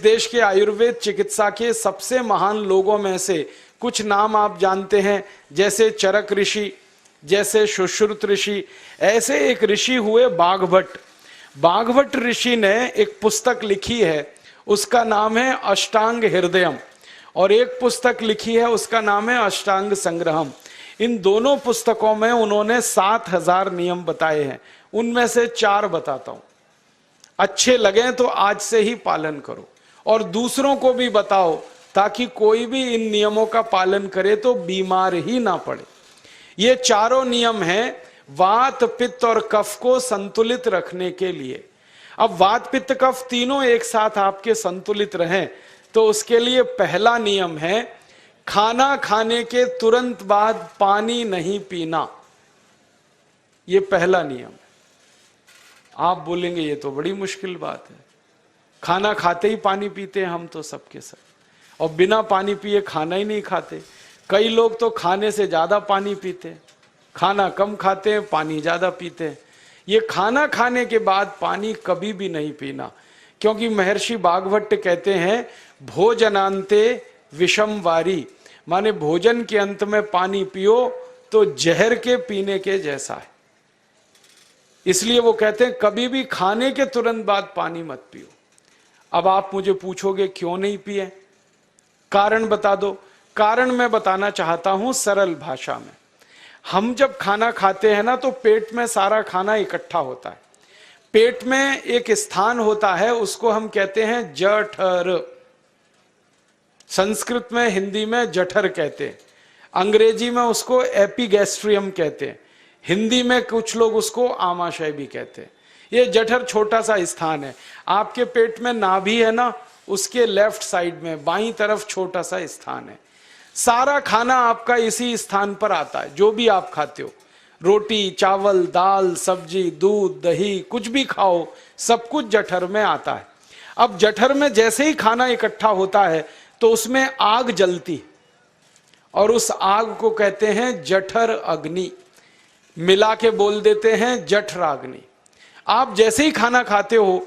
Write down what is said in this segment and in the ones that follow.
देश के आयुर्वेद चिकित्सा के सबसे महान लोगों में से कुछ नाम आप जानते हैं, जैसे चरक ऋषि, जैसे सुश्रुत ऋषि। ऐसे एक ऋषि हुए बाघभट्ट। बाघभट्ट ऋषि ने एक पुस्तक लिखी है, उसका नाम है अष्टांग हृदयम, और एक पुस्तक लिखी है उसका नाम है अष्टांग संग्रहम। इन दोनों पुस्तकों में उन्होंने 7000 नियम बताए हैं। उनमें से 4 बताता हूं, अच्छे लगे तो आज से ही पालन करो और दूसरों को भी बताओ, ताकि कोई भी इन नियमों का पालन करे तो बीमार ही ना पड़े। ये चारों नियम हैं वात, पित्त और कफ को संतुलित रखने के लिए। अब वात, पित्त, कफ तीनों एक साथ आपके संतुलित रहें तो उसके लिए पहला नियम है खाना खाने के तुरंत बाद पानी नहीं पीना। ये पहला नियम है। आप बोलेंगे ये तो बड़ी मुश्किल बात है, खाना खाते ही पानी पीते हैं हम तो सबके सब, और बिना पानी पिए खाना ही नहीं खाते। कई लोग तो खाने से ज्यादा पानी पीते हैं, खाना कम खाते हैं, पानी ज्यादा पीते हैं। ये खाना खाने के बाद पानी कभी भी नहीं पीना, क्योंकि महर्षि बाघभट्ट कहते हैं भोजनांते विषम वारी, माने भोजन के अंत में पानी पियो तो जहर के पीने के जैसा है। इसलिए वो कहते हैं कभी भी खाने के तुरंत बाद पानी मत पियो। अब आप मुझे पूछोगे क्यों नहीं पिए, कारण बता दो। कारण मैं बताना चाहता हूं सरल भाषा में। हम जब खाना खाते हैं ना तो पेट में सारा खाना इकट्ठा होता है। पेट में एक स्थान होता है, उसको हम कहते हैं जठर। संस्कृत में, हिंदी में जठर कहते हैं, अंग्रेजी में उसको एपिगैस्ट्रियम कहते हैं, हिंदी में कुछ लोग उसको आमाशय भी कहते हैं। ये जठर छोटा सा स्थान है। आपके पेट में नाभि है ना, उसके लेफ्ट साइड में बाईं तरफ छोटा सा स्थान है। सारा खाना आपका इसी स्थान पर आता है। जो भी आप खाते हो, रोटी, चावल, दाल, सब्जी, दूध, दही, कुछ भी खाओ, सब कुछ जठर में आता है। अब जठर में जैसे ही खाना इकट्ठा होता है तो उसमें आग जलती, और उस आग को कहते हैं जठर अग्नि। मिला के बोल देते हैं जठराग्नि। आप जैसे ही खाना खाते हो,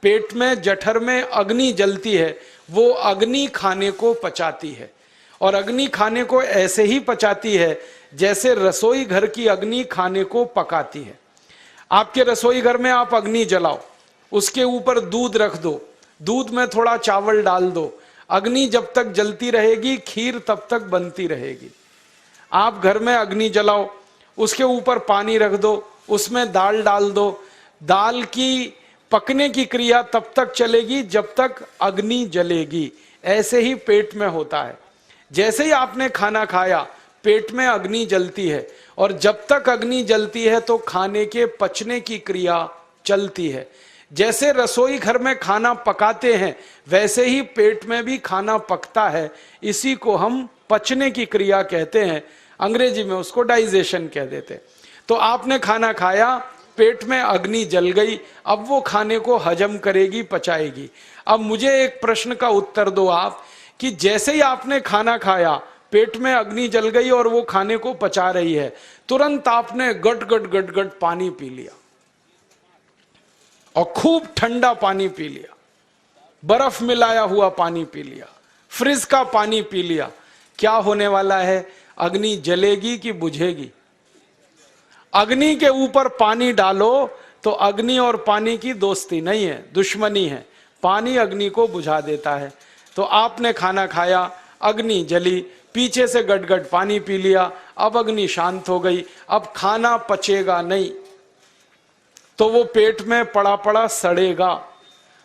पेट में जठर में अग्नि जलती है। वो अग्नि खाने को पचाती है, और अग्नि खाने को ऐसे ही पचाती है जैसे रसोई घर की अग्नि खाने को पकाती है। आपके रसोई घर में आप अग्नि जलाओ, उसके ऊपर दूध रख दो, दूध में थोड़ा चावल डाल दो, अग्नि जब तक जलती रहेगी खीर तब तक बनती रहेगी। आप घर में अग्नि जलाओ, उसके ऊपर पानी रख दो, उसमें दाल डाल दो, दाल की पकने की क्रिया तब तक चलेगी जब तक अग्नि जलेगी। ऐसे ही पेट में होता है। जैसे ही आपने खाना खाया, पेट में अग्नि जलती है, और जब तक अग्नि जलती है तो खाने के पचने की क्रिया चलती है। जैसे रसोई घर में खाना पकाते हैं, वैसे ही पेट में भी खाना पकता है। इसी को हम पचने की क्रिया कहते हैं, अंग्रेजी में उसको डाइजेशन कह देते हैं। तो आपने खाना खाया, पेट में अग्नि जल गई, अब वो खाने को हजम करेगी, पचाएगी। अब मुझे एक प्रश्न का उत्तर दो आप, कि जैसे ही आपने खाना खाया, पेट में अग्नि जल गई और वो खाने को पचा रही है, तुरंत आपने गट गट गट गट पानी पी लिया, और खूब ठंडा पानी पी लिया, बर्फ मिलाया हुआ पानी पी लिया, फ्रिज का पानी पी लिया। क्या होने वाला है? अग्नि जलेगी कि बुझेगी? अग्नि के ऊपर पानी डालो तो अग्नि और पानी की दोस्ती नहीं है, दुश्मनी है। पानी अग्नि को बुझा देता है। तो आपने खाना खाया, अग्नि जली, पीछे से गटगट पानी पी लिया, अब अग्नि शांत हो गई, अब खाना पचेगा नहीं, तो वो पेट में पड़ा पड़ा सड़ेगा,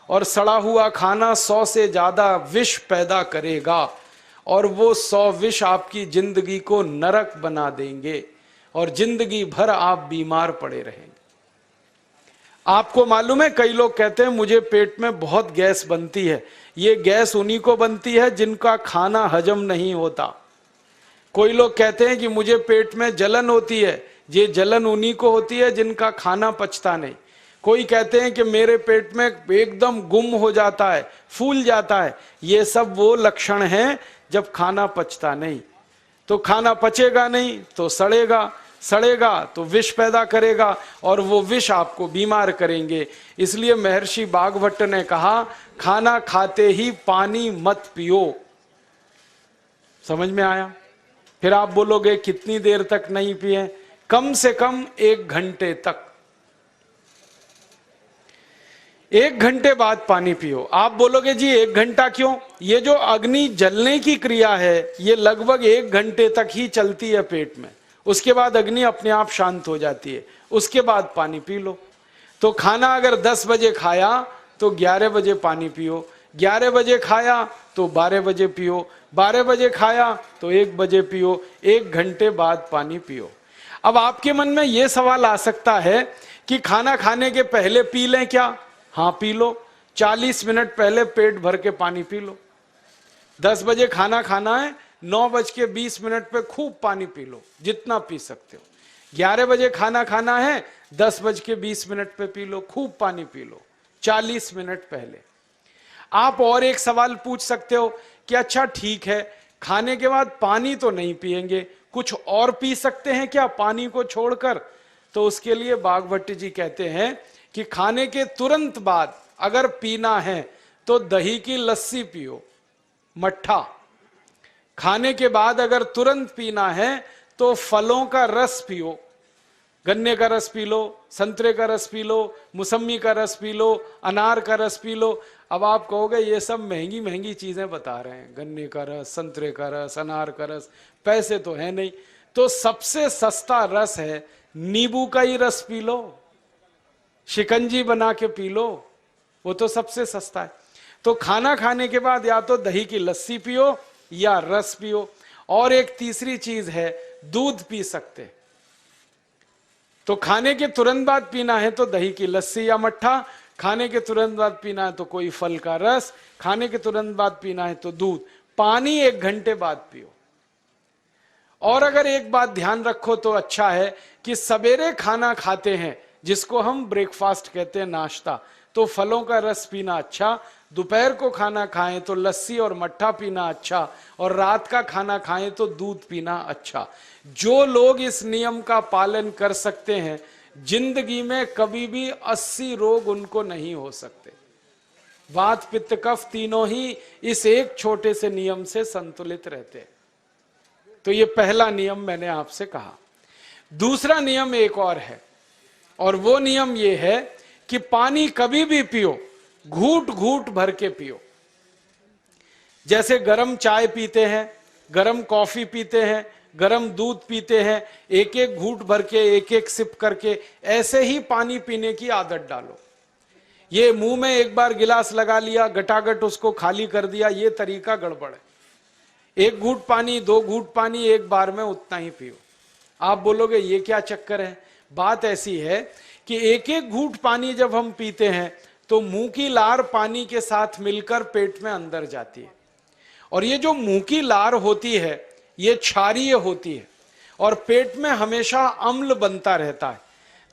और सड़ा हुआ खाना 100 से ज्यादा विष पैदा करेगा, और वो 100 विष आपकी जिंदगी को नरक बना देंगे, और जिंदगी भर आप बीमार पड़े रहेंगे। आपको मालूम है, कई लोग कहते हैं मुझे पेट में बहुत गैस बनती है। ये गैस उन्हीं को बनती है जिनका खाना हजम नहीं होता। कोई लोग कहते हैं कि मुझे पेट में जलन होती है, ये जलन उन्हीं को होती है जिनका खाना पचता नहीं। कोई कहते हैं कि मेरे पेट में एकदम गुम हो जाता है, फूल जाता है, ये सब वो लक्षण हैं जब खाना पचता नहीं। तो खाना पचेगा नहीं तो सड़ेगा, सड़ेगा तो विष पैदा करेगा और वो विष आपको बीमार करेंगे। इसलिए महर्षि भागवत ने कहा, खाना खाते ही पानी मत पियो। समझ में आया? फिर आप बोलोगे कितनी देर तक नहीं पिए? कम से कम 1 घंटे तक। 1 घंटे बाद पानी पियो। आप बोलोगे जी 1 घंटा क्यों? ये जो अग्नि जलने की क्रिया है ये लगभग 1 घंटे तक ही चलती है पेट में, उसके बाद अग्नि अपने आप शांत हो जाती है, उसके बाद पानी पी लो। तो खाना अगर 10 बजे खाया तो 11 बजे पानी पियो, 11 बजे खाया तो 12 बजे पियो, 12 बजे खाया तो 1 बजे पियो, 1 घंटे बाद पानी पियो। अब आपके मन में यह सवाल आ सकता है कि खाना खाने के पहले पी लें क्या? हाँ पी लो, 40 मिनट पहले पेट भर के पानी पी लो। 10 बजे खाना खाना है, 9:20 पे खूब पानी पी लो, जितना पी सकते हो। 11 बजे खाना खाना है, 10:20 पे पी लो, खूब पानी पी लो, 40 मिनट पहले। आप और एक सवाल पूछ सकते हो कि अच्छा ठीक है, खाने के बाद पानी तो नहीं पिएंगे, कुछ और पी सकते हैं क्या पानी को छोड़कर? तो उसके लिए भागवत जी कहते हैं कि खाने के तुरंत बाद अगर पीना है तो दही की लस्सी पियो, मट्ठा। खाने के बाद अगर तुरंत पीना है तो फलों का रस पियो, गन्ने का रस पी लो, संतरे का रस पी लो, मौसमी का रस पी लो, अनार का रस पी लो। अब आप कहोगे ये सब महंगी महंगी चीजें बता रहे हैं, गन्ने का रस, संतरे का रस, अनार का रस, पैसे तो है नहीं। तो सबसे सस्ता रस है नींबू का ही रस पी लो, शिकंजी बना के पी लो, वो तो सबसे सस्ता है। तो खाना खाने के बाद या तो दही की लस्सी पियो या रस पियो। और एक तीसरी चीज है, दूध पी सकते। तो खाने के तुरंत बाद पीना है तो दही की लस्सी या मट्ठा, खाने के तुरंत बाद पीना है तो कोई फल का रस, खाने के तुरंत बाद पीना है तो दूध। पानी 1 घंटे बाद पियो। और अगर एक बात ध्यान रखो तो अच्छा है कि सवेरे खाना खाते हैं जिसको हम ब्रेकफास्ट कहते हैं, नाश्ता, तो फलों का रस पीना अच्छा, दोपहर को खाना खाएं तो लस्सी और मट्ठा पीना अच्छा, और रात का खाना खाएं तो दूध पीना अच्छा। जो लोग इस नियम का पालन कर सकते हैं जिंदगी में कभी भी 80 रोग उनको नहीं हो सकते। वात पित्त कफ तीनों ही इस एक छोटे से नियम से संतुलित रहते हैं। तो ये पहला नियम मैंने आपसे कहा। दूसरा नियम एक और है, और वो नियम ये है कि पानी कभी भी पियो, घूट घूट भर के पियो। जैसे गरम चाय पीते हैं, गरम कॉफी पीते हैं, गरम दूध पीते हैं, एक एक घूट भर के, एक एक सिप करके, ऐसे ही पानी पीने की आदत डालो। ये मुंह में एक बार गिलास लगा लिया, गटागट उसको खाली कर दिया, ये तरीका गड़बड़ है। 1 घूट पानी, 2 घूट पानी एक बार में उतना ही पियो। आप बोलोगे ये क्या चक्कर है? बात ऐसी है कि एक एक घूट पानी जब हम पीते हैं तो मुंह की लार पानी के साथ मिलकर पेट में अंदर जाती है, और ये जो मुंह की लार होती है ये क्षारीय होती है और पेट में हमेशा अम्ल बनता रहता है।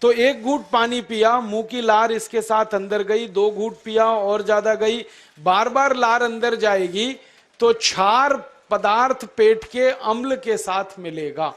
तो 1 घूट पानी पिया, मुंह की लार इसके साथ अंदर गई, 2 घूट पिया और ज्यादा गई, बार बार लार अंदर जाएगी तो क्षार पदार्थ पेट के अम्ल के साथ मिलेगा।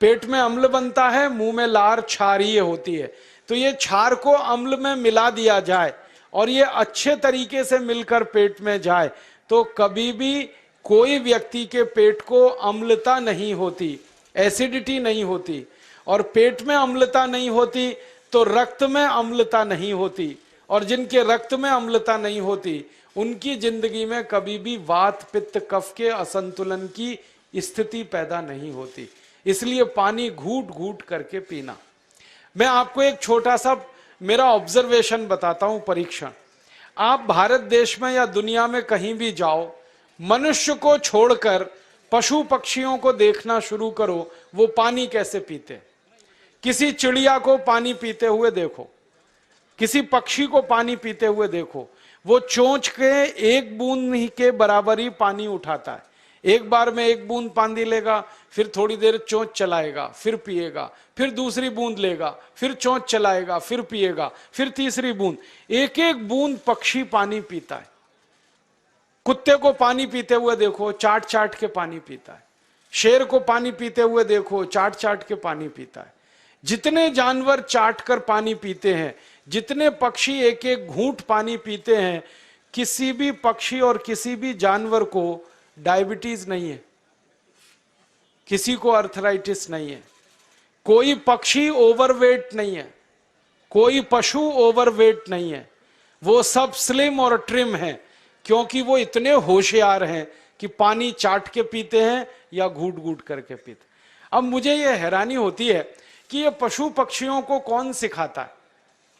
पेट में अम्ल बनता है, मुंह में लार क्षारीय होती है। तो ये क्षार को अम्ल में मिला दिया जाए और ये अच्छे तरीके से मिलकर पेट में जाए तो कभी भी कोई व्यक्ति के पेट को अम्लता नहीं होती, एसिडिटी नहीं होती। और पेट में अम्लता नहीं होती तो रक्त में अम्लता नहीं होती, और जिनके रक्त में अम्लता नहीं होती उनकी जिंदगी में कभी भी वात पित्त कफ के असंतुलन की स्थिति पैदा नहीं होती। इसलिए पानी घूट घूट करके पीना। मैं आपको एक छोटा सा मेरा ऑब्जर्वेशन बताता हूं, परीक्षण। आप भारत देश में या दुनिया में कहीं भी जाओ, मनुष्य को छोड़कर पशु पक्षियों को देखना शुरू करो, वो पानी कैसे पीते। किसी चिड़िया को पानी पीते हुए देखो, किसी पक्षी को पानी पीते हुए देखो, वो चोंच के 1 बूंद ही के बराबर ही पानी उठाता है। एक बार में 1 बूंद पानी लेगा, फिर थोड़ी देर चोंच चलाएगा, फिर पिएगा, फिर दूसरी बूंद लेगा, फिर चोंच चलाएगा, फिर पिएगा, फिर तीसरी बूंद। एक एक बूंद पक्षी पानी पीता है। कुत्ते को पानी पीते हुए देखो, चाट चाट के पानी पीता है। शेर को पानी पीते हुए देखो, चाट चाट के पानी पीता है। जितने जानवर चाट कर पानी पीते हैं, जितने पक्षी एक एक घूंट पानी पीते हैं, किसी भी पक्षी और किसी भी जानवर को डायबिटीज नहीं है, किसी को अर्थराइटिस नहीं है, कोई पक्षी ओवरवेट नहीं है, कोई पशु ओवरवेट नहीं है। वो सब स्लिम और ट्रिम हैं, क्योंकि वो इतने होशियार हैं कि पानी चाट के पीते हैं या घूट घूट करके पीते। अब मुझे ये हैरानी होती है कि ये पशु पक्षियों को कौन सिखाता है?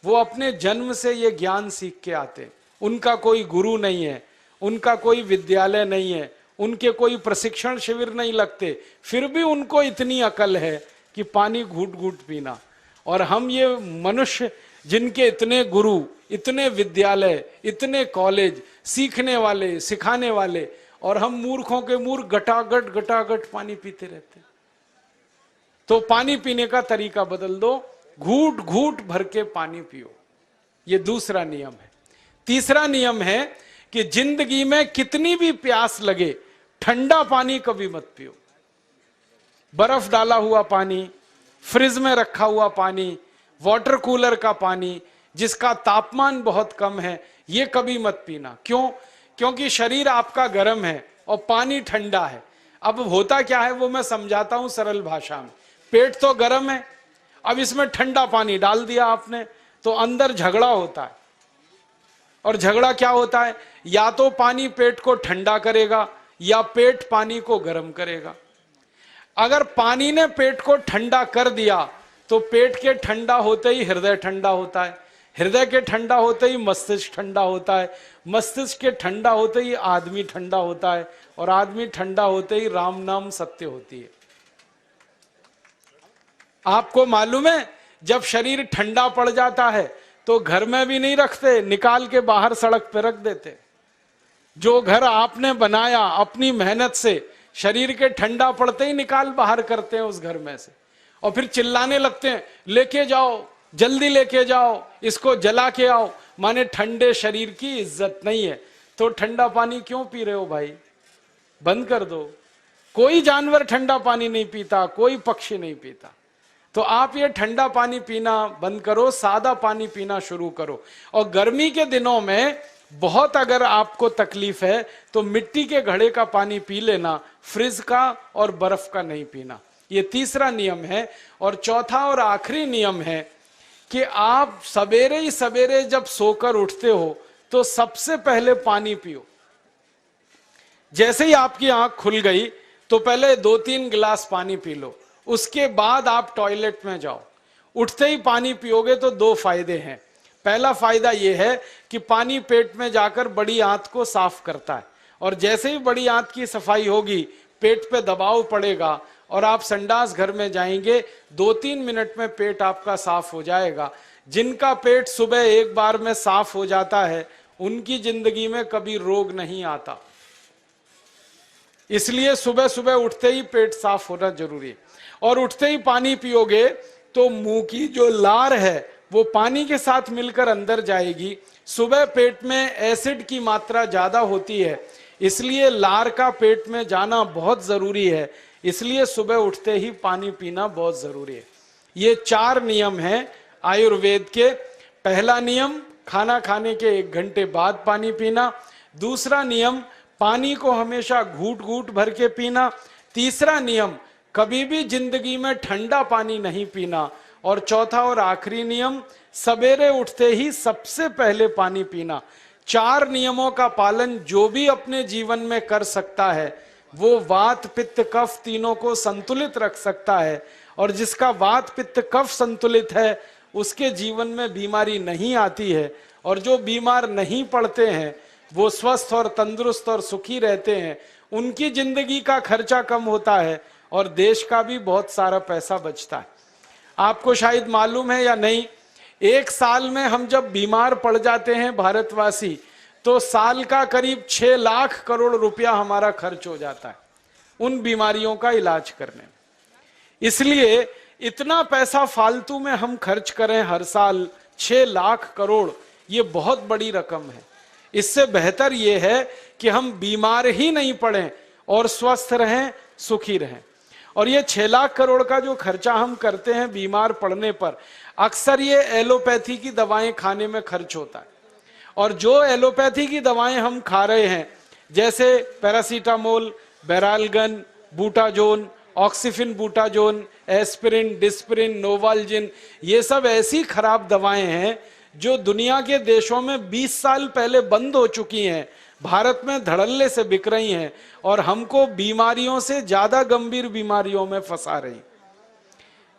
वो अपने जन्म से ये ज्ञान सीख के आते हैं। उनका कोई गुरु नहीं है, उनका कोई विद्यालय नहीं है, उनके कोई प्रशिक्षण शिविर नहीं लगते, फिर भी उनको इतनी अकल है कि पानी घूट घूट पीना। और हम ये मनुष्य जिनके इतने गुरु, इतने विद्यालय, इतने कॉलेज, सीखने वाले, सिखाने वाले, और हम मूर्खों के मूर्ख गटागट गटागट पानी पीते रहते। तो पानी पीने का तरीका बदल दो, घूट घूट भर के पानी पियो। ये दूसरा नियम है। तीसरा नियम है कि जिंदगी में कितनी भी प्यास लगे, ठंडा पानी कभी मत पियो। बर्फ डाला हुआ पानी, फ्रिज में रखा हुआ पानी, वाटर कूलर का पानी जिसका तापमान बहुत कम है, ये कभी मत पीना। क्यों? क्योंकि शरीर आपका गर्म है और पानी ठंडा है। अब होता क्या है वो मैं समझाता हूं सरल भाषा में। पेट तो गर्म है, अब इसमें ठंडा पानी डाल दिया आपने, तो अंदर झगड़ा होता है। और झगड़ा क्या होता है? या तो पानी पेट को ठंडा करेगा या पेट पानी को गर्म करेगा। अगर पानी ने पेट को ठंडा कर दिया तो पेट के ठंडा होते ही हृदय ठंडा होता है, हृदय के ठंडा होते ही मस्तिष्क ठंडा होता है, मस्तिष्क के ठंडा होते ही आदमी ठंडा होता है, और आदमी ठंडा होते ही राम नाम सत्य होती है। आपको मालूम है, जब शरीर ठंडा पड़ जाता है तो घर में भी नहीं रखते, निकाल के बाहर सड़क पर रख देते। जो घर आपने बनाया अपनी मेहनत से, शरीर के ठंडा पड़ते ही निकाल बाहर करते हैं उस घर में से, और फिर चिल्लाने लगते हैं, लेके जाओ, जल्दी लेके जाओ, इसको जला के आओ। माने ठंडे शरीर की इज्जत नहीं है। तो ठंडा पानी क्यों पी रहे हो भाई? बंद कर दो। कोई जानवर ठंडा पानी नहीं पीता, कोई पक्षी नहीं पीता। तो आप ये ठंडा पानी पीना बंद करो, सादा पानी पीना शुरू करो। और गर्मी के दिनों में बहुत अगर आपको तकलीफ है तो मिट्टी के घड़े का पानी पी लेना, फ्रिज का और बर्फ का नहीं पीना। ये तीसरा नियम है। और चौथा और आखिरी नियम है कि आप सवेरे ही सवेरे जब सोकर उठते हो तो सबसे पहले पानी पियो। जैसे ही आपकी आंख खुल गई तो पहले 2-3 गिलास पानी पी लो, उसके बाद आप टॉयलेट में जाओ। उठते ही पानी पियोगे तो 2 फायदे हैं। पहला फायदा यह है कि पानी पेट में जाकर बड़ी आंत को साफ करता है, और जैसे ही बड़ी आंत की सफाई होगी पेट पे दबाव पड़ेगा और आप संडास घर में जाएंगे, 2-3 मिनट में पेट आपका साफ हो जाएगा। जिनका पेट सुबह एक बार में साफ हो जाता है उनकी जिंदगी में कभी रोग नहीं आता। इसलिए सुबह सुबह उठते ही पेट साफ होना जरूरी है। और उठते ही पानी पियोगे तो मुंह की जो लार है वो पानी के साथ मिलकर अंदर जाएगी। सुबह पेट में एसिड की मात्रा ज्यादा होती है, इसलिए लार का पेट में जाना बहुत जरूरी है। इसलिए सुबह उठते ही पानी पीना बहुत जरूरी है। ये 4 नियम हैं आयुर्वेद के। पहला नियम, खाना खाने के 1 घंटे बाद पानी पीना। दूसरा नियम, पानी को हमेशा घूट घूट भर के पीना। तीसरा नियम, कभी भी जिंदगी में ठंडा पानी नहीं पीना। और चौथा और आखिरी नियम, सवेरे उठते ही सबसे पहले पानी पीना। 4 नियमों का पालन जो भी अपने जीवन में कर सकता है वो वात पित्त कफ तीनों को संतुलित रख सकता है। और जिसका वात पित्त कफ संतुलित है उसके जीवन में बीमारी नहीं आती है। और जो बीमार नहीं पड़ते हैं वो स्वस्थ और तंदुरुस्त और सुखी रहते हैं। उनकी जिंदगी का खर्चा कम होता है और देश का भी बहुत सारा पैसा बचता है। आपको शायद मालूम है या नहीं, 1 साल में हम जब बीमार पड़ जाते हैं भारतवासी, तो साल का करीब 6 लाख करोड़ रुपया हमारा खर्च हो जाता है उन बीमारियों का इलाज करने में। इसलिए इतना पैसा फालतू में हम खर्च करें हर साल 6 लाख करोड़, ये बहुत बड़ी रकम है। इससे बेहतर ये है कि हम बीमार ही नहीं पड़ें और स्वस्थ रहें, सुखी रहें। और ये 6 लाख करोड़ का जो खर्चा हम करते हैं बीमार पड़ने पर, अक्सर ये एलोपैथी की दवाएं खाने में खर्च होता है। और जो एलोपैथी की दवाएं हम खा रहे हैं, जैसे paracetamol, Baralgan, butazone, oxyphenbutazone, aspirin, Disprin, Novalgin, ये सब ऐसी खराब दवाएं हैं जो दुनिया के देशों में 20 साल पहले बंद हो चुकी हैं, भारत में धड़ल्ले से बिक रही हैं और हमको बीमारियों से ज्यादा गंभीर बीमारियों में फंसा रही।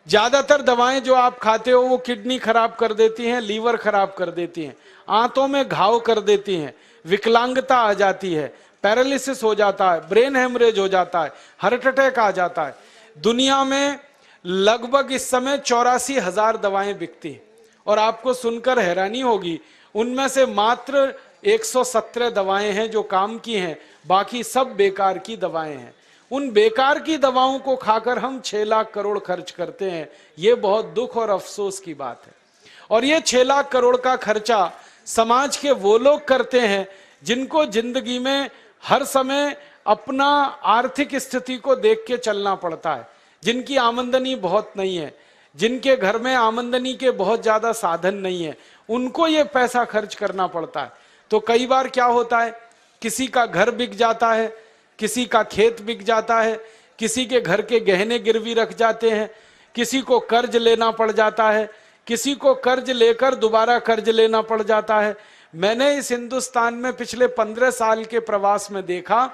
ज्यादातर दवाएं जो आप खाते हो वो किडनी खराब कर देती हैं, लीवर खराब कर देती हैं, आंतों में घाव कर देती हैं, विकलांगता आ जाती है, पैरालिसिस हो जाता है, ब्रेन हेमरेज हो जाता है, हार्ट अटैक आ जाता है। दुनिया में लगभग इस समय 84,000 दवाएं बिकती हैं और आपको सुनकर हैरानी होगी, उनमें से मात्र 117 दवाएं हैं जो काम की हैं, बाकी सब बेकार की दवाएं हैं। उन बेकार की दवाओं को खाकर हम 6 लाख करोड़ खर्च करते हैं। ये बहुत दुख और अफसोस की बात है। और ये 6 लाख करोड़ का खर्चा समाज के वो लोग करते हैं जिनको जिंदगी में हर समय अपना आर्थिक स्थिति को देख के चलना पड़ता है, जिनकी आमदनी बहुत नहीं है, जिनके घर में आमदनी के बहुत ज्यादा साधन नहीं है, उनको ये पैसा खर्च करना पड़ता है। तो कई बार क्या होता है, किसी का घर बिक जाता है, किसी का खेत बिक जाता है, किसी के घर के गहने गिरवी रख जाते हैं, किसी को कर्ज लेना पड़ जाता है, किसी को कर्ज लेकर दोबारा कर्ज लेना पड़ जाता है। मैंने इस हिंदुस्तान में पिछले 15 साल के प्रवास में देखा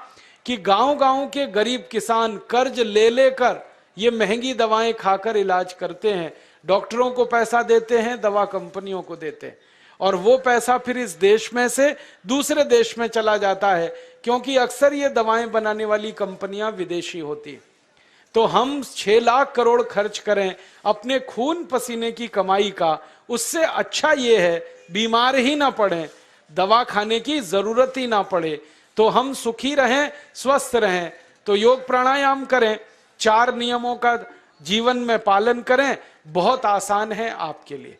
कि गांव-गांव के गरीब किसान कर्ज ले लेकर ये महंगी दवाएं खाकर इलाज करते हैं, डॉक्टरों को पैसा देते हैं, दवा कंपनियों को देते हैं, और वो पैसा फिर इस देश में से दूसरे देश में चला जाता है, क्योंकि अक्सर ये दवाएं बनाने वाली कंपनियां विदेशी होती हैं। तो हम 6 लाख करोड़ खर्च करें अपने खून पसीने की कमाई का, उससे अच्छा ये है बीमार ही ना पड़े, दवा खाने की जरूरत ही ना पड़े, तो हम सुखी रहें, स्वस्थ रहें। तो योग प्राणायाम करें, 4 नियमों का जीवन में पालन करें, बहुत आसान है आपके लिए।